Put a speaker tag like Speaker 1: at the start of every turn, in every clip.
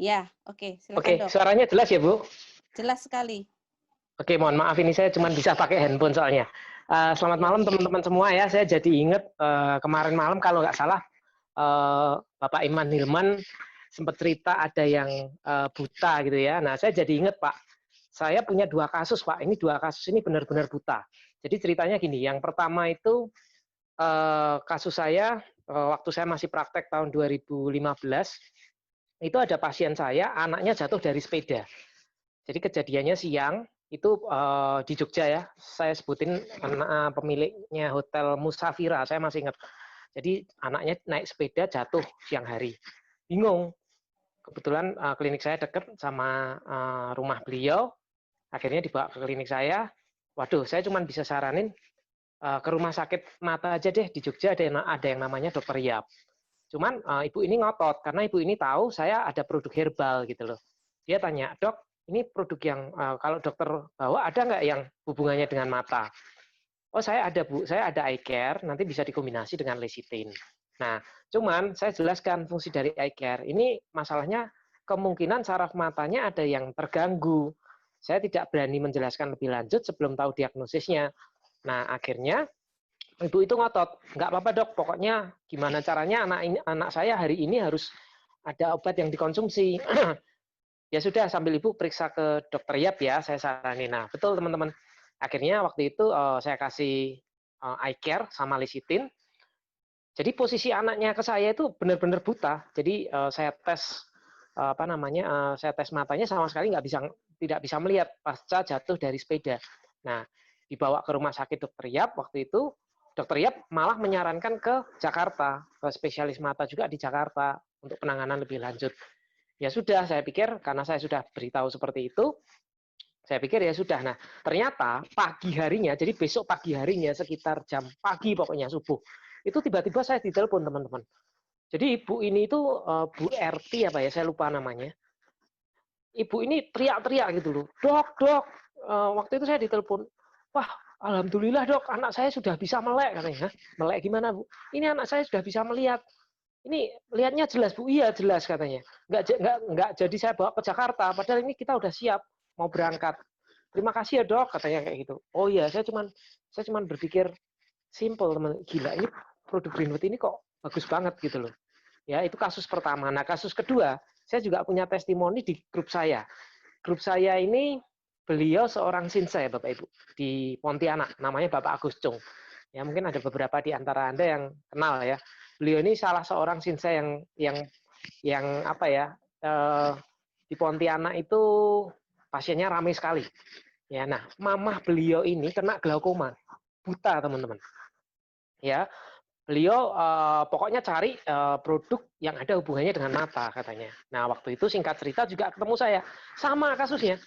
Speaker 1: Ya, oke, silakan
Speaker 2: Oke,
Speaker 1: dok.
Speaker 2: suaranya jelas ya Bu?
Speaker 1: Jelas sekali.
Speaker 2: Oke, mohon maaf ini saya cuma bisa pakai handphone soalnya. Selamat
Speaker 1: Oke.
Speaker 2: malam teman-teman semua ya. Saya jadi inget kemarin malam kalau nggak salah Bapak Iman Hilman sempat cerita ada yang buta gitu ya. Nah, saya jadi inget Pak. Saya punya 2 kasus Pak. Ini 2 kasus ini benar-benar buta. Jadi ceritanya gini. Yang pertama itu kasus saya waktu saya masih praktek tahun 2015 itu ada pasien saya anaknya jatuh dari sepeda. Jadi kejadiannya siang itu di Jogja ya. Saya sebutin pemiliknya Hotel Musafira. Saya masih ingat. Jadi anaknya naik sepeda jatuh siang hari. Bingung. Kebetulan klinik saya dekat sama rumah beliau. Akhirnya dibawa ke klinik saya. Waduh, saya cuma bisa saranin ke rumah sakit mata aja deh di Jogja ada yang namanya Dokter Yap. Cuman ibu ini ngotot karena ibu ini tahu saya ada produk herbal gitu loh. Dia tanya, dok, ini produk yang kalau dokter bawa ada nggak yang hubungannya dengan mata? Oh saya ada Bu, saya ada eye care, nanti bisa dikombinasi dengan lecithin. Nah, cuman saya jelaskan fungsi dari eye care. Ini masalahnya kemungkinan saraf matanya ada yang terganggu. Saya tidak berani menjelaskan lebih lanjut sebelum tahu diagnosisnya. Nah, akhirnya ibu itu ngotot, nggak apa-apa dok, pokoknya gimana caranya anak saya hari ini harus ada obat yang dikonsumsi. Ya sudah, sambil ibu periksa ke dokter Yap ya, saya saranin. Nah, betul teman-teman. Akhirnya waktu itu saya kasih eye care sama lecithin. Jadi posisi anaknya ke saya itu benar-benar buta. Jadi saya tes apa namanya, saya tes matanya sama sekali tidak bisa melihat pasca jatuh dari sepeda. Nah, dibawa ke rumah sakit dokter Yap waktu itu. Dokter Yap malah menyarankan ke Jakarta, ke spesialis mata juga di Jakarta untuk penanganan lebih lanjut. Ya sudah, saya pikir karena saya sudah beritahu seperti itu, saya pikir ya sudah. Nah, ternyata pagi harinya, jadi besok pagi harinya sekitar jam pagi pokoknya subuh, itu tiba-tiba saya ditelepon teman-teman. Jadi ibu ini itu Bu RT apa ya, saya lupa namanya. Ibu ini teriak-teriak gitu loh, dok, dok. Waktu itu saya ditelepon, wah alhamdulillah dok, anak saya sudah bisa melek katanya. Melek gimana Bu? Ini anak saya sudah bisa melihat. Ini lihatnya jelas Bu, iya jelas katanya. Nggak jadi saya bawa ke Jakarta, padahal ini kita udah siap mau berangkat. Terima kasih ya dok, katanya kayak gitu. Oh iya, saya cuman berpikir simple teman, gila ini produk Greenwood ini kok bagus banget gitu loh. Ya itu kasus pertama. Nah kasus kedua, saya juga punya testimoni di grup saya. Grup saya ini beliau seorang sinsai Bapak Ibu di Pontianak, namanya Bapak Agus Chung. Ya mungkin ada beberapa di antara Anda yang kenal ya. Beliau ini salah seorang sinsai yang apa ya, di Pontianak itu pasiennya ramai sekali. Ya, nah, mamah beliau ini kena glaukoma, buta teman-teman. Ya, beliau pokoknya cari produk yang ada hubungannya dengan mata katanya. Nah, waktu itu singkat cerita juga ketemu saya, sama kasusnya.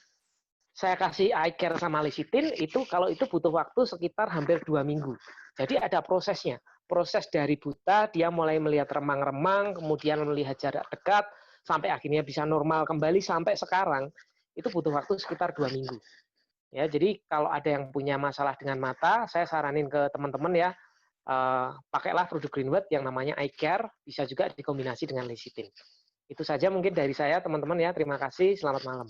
Speaker 2: Saya kasih eye care sama lecithin itu kalau itu butuh waktu sekitar hampir 2 minggu. Jadi ada prosesnya. Proses dari buta dia mulai melihat remang-remang, kemudian melihat jarak dekat, sampai akhirnya bisa normal kembali sampai sekarang itu butuh waktu sekitar 2 minggu. Ya, jadi kalau ada yang punya masalah dengan mata, saya saranin ke teman-teman ya, pakailah produk Greenwood yang namanya eye care, bisa juga dikombinasi dengan lecithin. Itu saja mungkin dari saya teman-teman ya. Terima kasih, selamat malam.